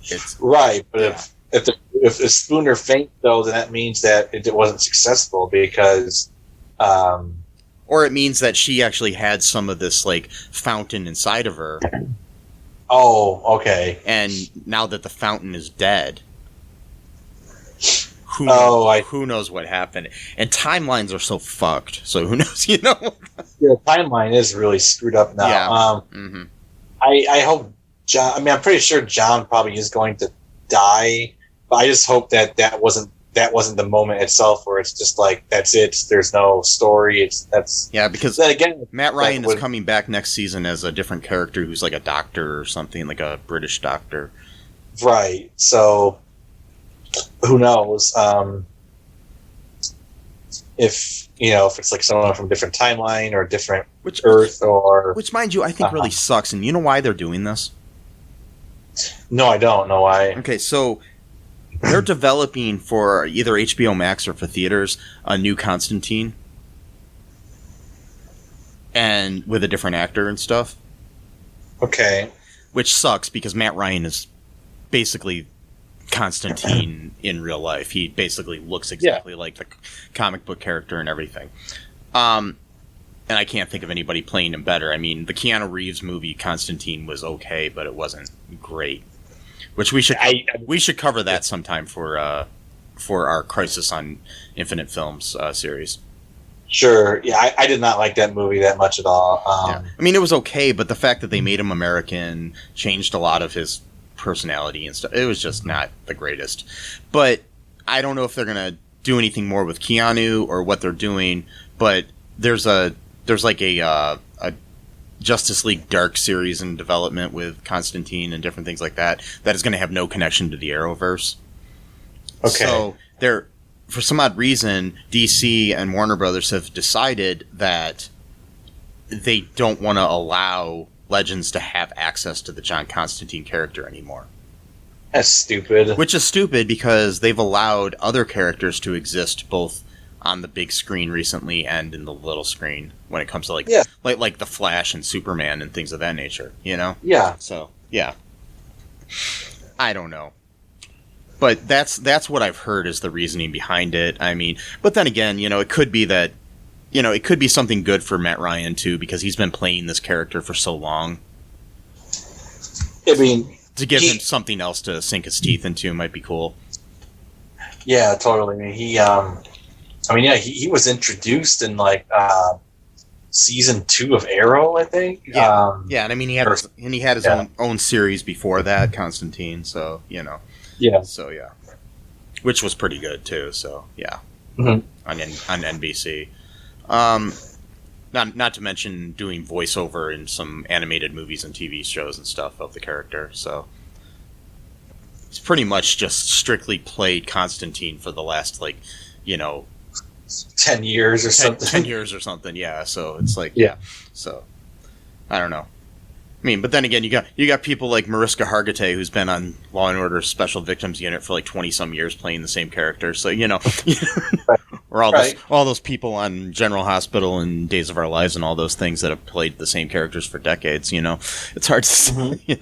it's right. But if Spooner faints, though, then that means that it wasn't successful because. Or it means that she actually had some of this like fountain inside of her. Oh, okay. And now that the fountain is dead, who knows what happened? And timelines are so fucked. So who knows? Yeah, the timeline is really screwed up now. Yeah. I hope John. I mean, I'm pretty sure John probably is going to die, but I just hope that wasn't the moment itself where it's just like that's it. There's no story. Because then again, Matt Ryan is coming back next season as a different character who's like a doctor or something, like a British doctor. Right. So who knows? If it's like someone from a different timeline or different Earth or which, mind you, I think really sucks. And you know why they're doing this? No, I don't know why. Okay, so they're developing for either HBO Max or for theaters a new Constantine, and with a different actor and stuff. Okay. Which sucks because Matt Ryan is basically Constantine in real life. He basically looks exactly like the comic book character and everything. And I can't think of anybody playing him better. I mean, the Keanu Reeves movie Constantine was okay, but it wasn't great. Which we should cover that sometime for our Crisis on Infinite Films series. Sure. Yeah, I did not like that movie that much at all. I mean, it was okay, but the fact that they made him American changed a lot of his personality and stuff. It was just not the greatest. But I don't know if they're gonna do anything more with Keanu or what they're doing. But there's like a Justice League Dark series in development with Constantine and different things like that is going to have no connection to the Arrowverse. Okay. So for some odd reason, DC and Warner Brothers have decided that they don't want to allow Legends to have access to the John Constantine character anymore. That's stupid. Which is stupid because they've allowed other characters to exist both on the big screen recently and in the little screen when it comes to like the Flash and Superman and things of that nature, Yeah. So, yeah. I don't know. But that's what I've heard is the reasoning behind it. I mean, but then again, it could be that it could be something good for Matt Ryan too because he's been playing this character for so long. I mean, to give him something else to sink his teeth into might be cool. Yeah, totally. I mean, he was introduced in like season 2 of Arrow, I think. Yeah, and I mean he had his own series before that, Constantine. So Yeah. So yeah, which was pretty good too. So yeah, on NBC. Not to mention doing voiceover in some animated movies and TV shows and stuff of the character. So it's pretty much just strictly played Constantine for the last 10 years or something. 10 years or something, yeah. So it's like, yeah. So, I don't know. I mean, but then again, you got people like Mariska Hargitay, who's been on Law and Order Special Victims Unit for 20-some years playing the same character. So, or all those people on General Hospital and Days of Our Lives and all those things that have played the same characters for decades, It's hard to say,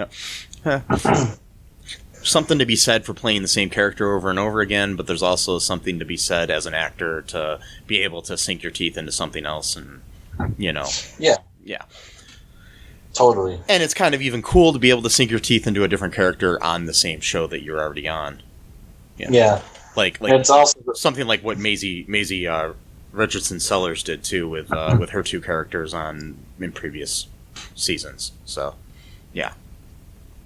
something to be said for playing the same character over and over again, but there's also something to be said as an actor to be able to sink your teeth into something else and, Yeah. Yeah. Totally. And it's kind of even cool to be able to sink your teeth into a different character on the same show that you're already on. Yeah. Like it's also something like what Maisie Richardson Sellers did too with her two characters in previous seasons. So, yeah.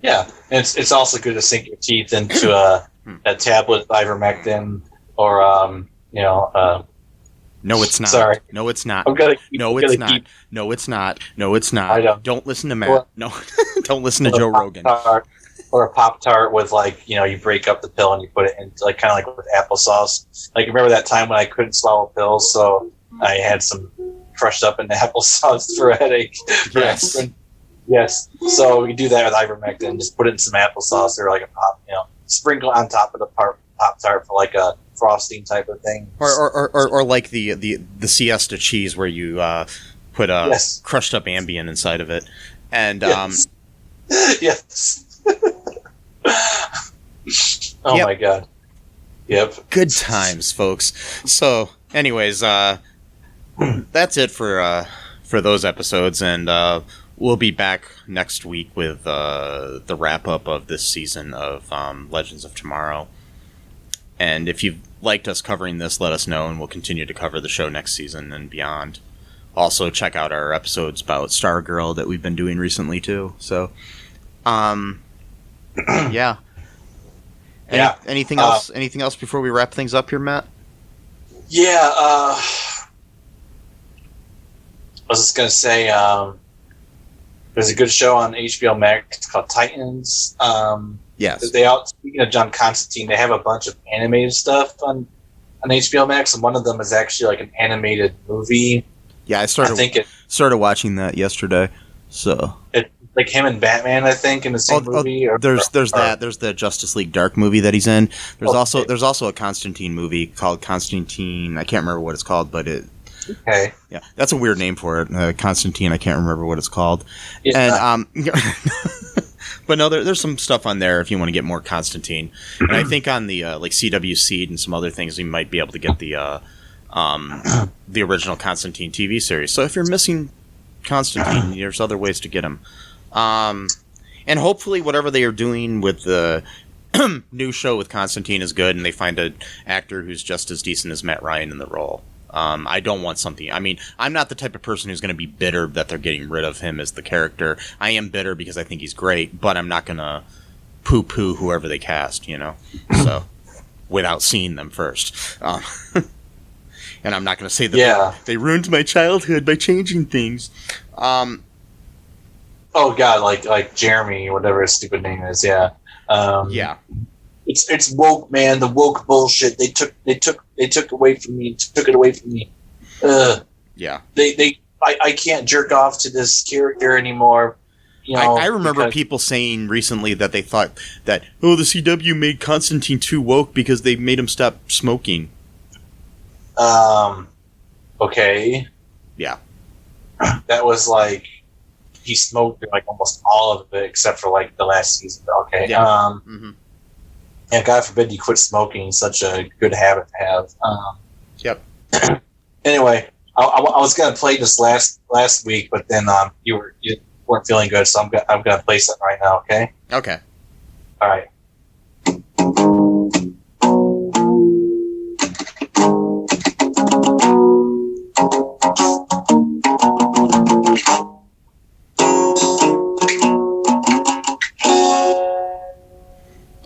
Yeah, and it's also good to sink your teeth into a tablet of ivermectin or No, it's not. Sorry. No, it's not. No, it's not. No, it's not. No, it's not. I don't. Don't listen to Matt. No, don't listen to Joe Rogan. or a Pop-Tart with you break up the pill and you put it in kind of like with applesauce. Like remember that time when I couldn't swallow pills, so I had some crushed up in the applesauce for a headache. For Yes. aspirin. Yes. So we can do that with ivermectin. Just put it in some applesauce or like a sprinkle on top of the Pop-Tart for like a frosting type of thing. Or like the siesta cheese where you put a Yes. crushed up Ambien inside of it. And Yes. Yes. Oh Yep. my god. Yep. good times, folks. So, anyways, that's it for those episodes, and we'll be back next week with the wrap up of this season of Legends of Tomorrow. And if you've liked us covering this, let us know, and we'll continue to cover the show next season and beyond. Also, check out our episodes about Stargirl that we've been doing recently too. So, yeah. Yeah. Anything else? Anything else before we wrap things up here, Matt? Yeah, I was just gonna say, there's a good show on HBO Max called Titans. Yes. Speaking of John Constantine, they have a bunch of animated stuff on HBO Max, and one of them is actually like an animated movie. Yeah, I I started think started watching that yesterday. So it's like him and Batman, I think, in the same movie. there's the Justice League Dark movie that he's in. There's Okay. also a Constantine movie called Constantine. I can't remember what it's called, but Okay. yeah, that's a weird name for it. Constantine. I can't remember what it's called. Yeah. And but no, there's some stuff on there if you want to get more Constantine. And I think on the like CW Seed and some other things, you might be able to get the original Constantine TV series. So if you're missing Constantine, there's other ways to get him. And hopefully whatever they are doing with the new show with Constantine is good, and they find an actor who's just as decent as Matt Ryan in the role. I don't want something... I mean, I'm not the type of person who's going to be bitter that they're getting rid of him as the character. I am bitter because I think he's great, but I'm not going to poo-poo whoever they cast, So, without seeing them first. And I'm not going to say that they ruined my childhood by changing things. Oh god, like Jeremy, whatever his stupid name is. Yeah. Yeah. It's woke, man. The woke bullshit. They took it away from me. Took it away from me. Yeah. I can't jerk off to this character anymore. I remember people saying recently that they thought that the CW made Constantine too woke because they made him stop smoking. Okay. Yeah. That was like he smoked like almost all of it except for like the last season. Okay. Yeah. Mm-hmm. And God forbid you quit smoking. Such a good habit to have. Yep. Anyway, I was gonna play this last week, but then you weren't feeling good, so I'm gonna play something right now. Okay. Okay. All right.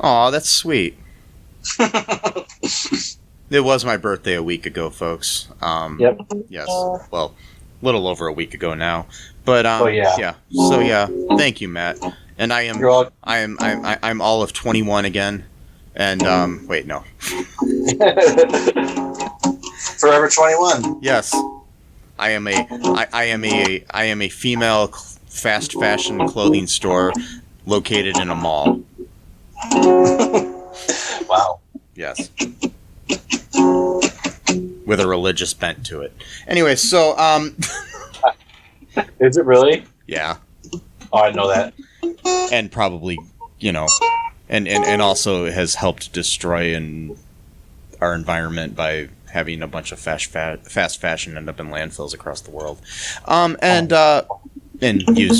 Aw, that's sweet. It was my birthday a week ago, folks. Yep. Yes. Well, a little over a week ago now. But yeah. Yeah. So yeah, thank you, Matt. And I am You're welcome. I'm all of 21 again. And wait, no. Forever 21. Yes. I am a female fast fashion clothing store located in a mall. Wow. Yes. With a religious bent to it. Anyway, so Is it really? yeah. Oh, I know that. And probably, and also has helped destroy our environment by having a bunch of fast fashion end up in landfills across the world. And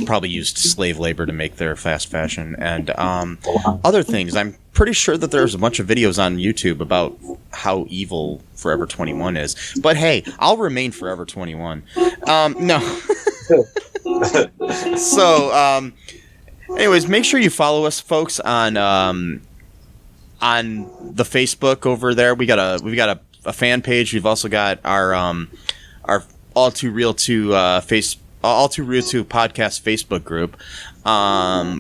probably used slave labor to make their fast fashion and other things. I'm pretty sure that there's a bunch of videos on YouTube about how evil Forever 21 is. But hey, I'll remain Forever 21. No. So, anyways, make sure you follow us, folks, on the Facebook over there. We've got a fan page. We've also got our All Too Real 2 All Too Real 2 podcast Facebook group,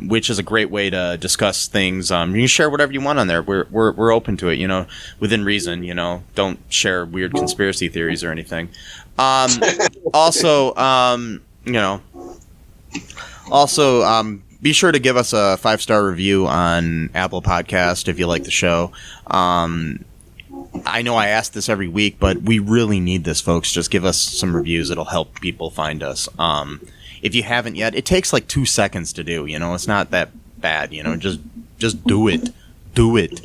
which is a great way to discuss things. You can share whatever you want on there. We're open to it, within reason. Don't share weird conspiracy theories or anything. Also, be sure to give us a 5-star review on Apple Podcast if you like the show. I know I ask this every week, but we really need this, folks. Just give us some reviews. It'll help people find us. If you haven't yet, it takes like 2 seconds to do. It's not that bad. Just do it. Do it.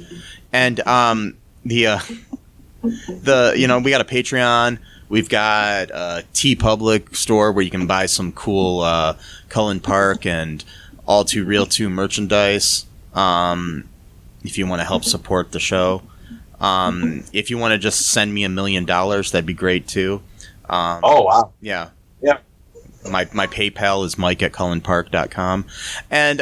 And we got a Patreon. We've got a TeePublic store where you can buy some cool Cullen Park and All Too Real 2 merchandise if you want to help support the show. If you want to just send me $1 million, that'd be great too. Oh, wow. Yeah. Yeah. My PayPal is mike@cullenpark.com. And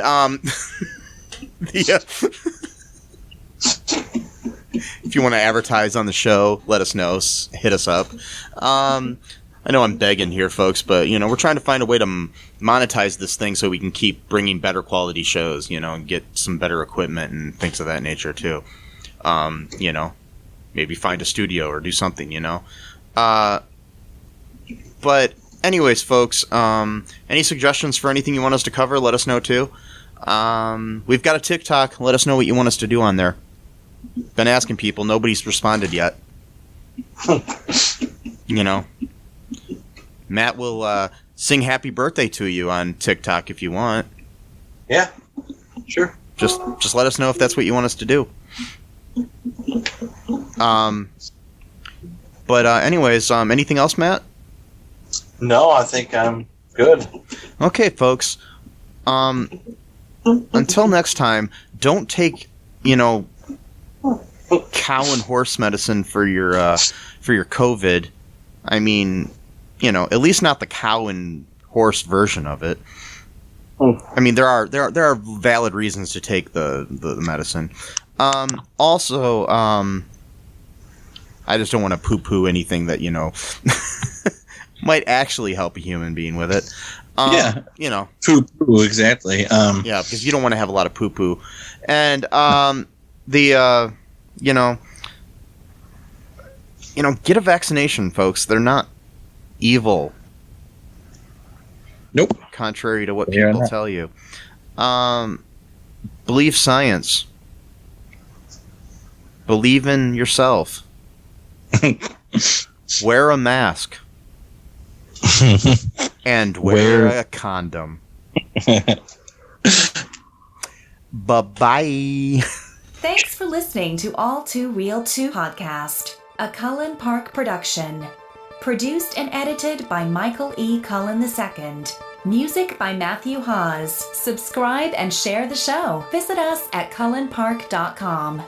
if you want to advertise on the show, let us know. Hit us up. I know I'm begging here, folks, but we're trying to find a way to monetize this thing so we can keep bringing better quality shows, and get some better equipment and things of that nature too. Maybe find a studio or do something, But anyways, folks, any suggestions for anything you want us to cover, let us know too. We've got a TikTok. Let us know what you want us to do on there. Been asking people. Nobody's responded yet. Matt will sing happy birthday to you on TikTok if you want. Yeah, sure. Just let us know if that's what you want us to do. Anyways, anything else, Matt? No, I think I'm good. Okay, folks. Until next time, don't take, cow and horse medicine for your COVID. I mean, at least not the cow and horse version of it. I mean, there are valid reasons to take the medicine. Also, I just don't want to poo-poo anything that, might actually help a human being with it. Poo-poo, exactly. Yeah, because you don't want to have a lot of poo-poo. And, get a vaccination, folks. They're not evil. Nope. Contrary to what people tell you. Believe science. Believe in yourself. Wear a mask. And wear a condom. Bye-bye. Thanks for listening to All Too Real 2 podcast, a Cullen Park production. Produced and edited by Michael E. Cullen II. Music by Matthew Hawes. Subscribe and share the show. Visit us at cullenpark.com.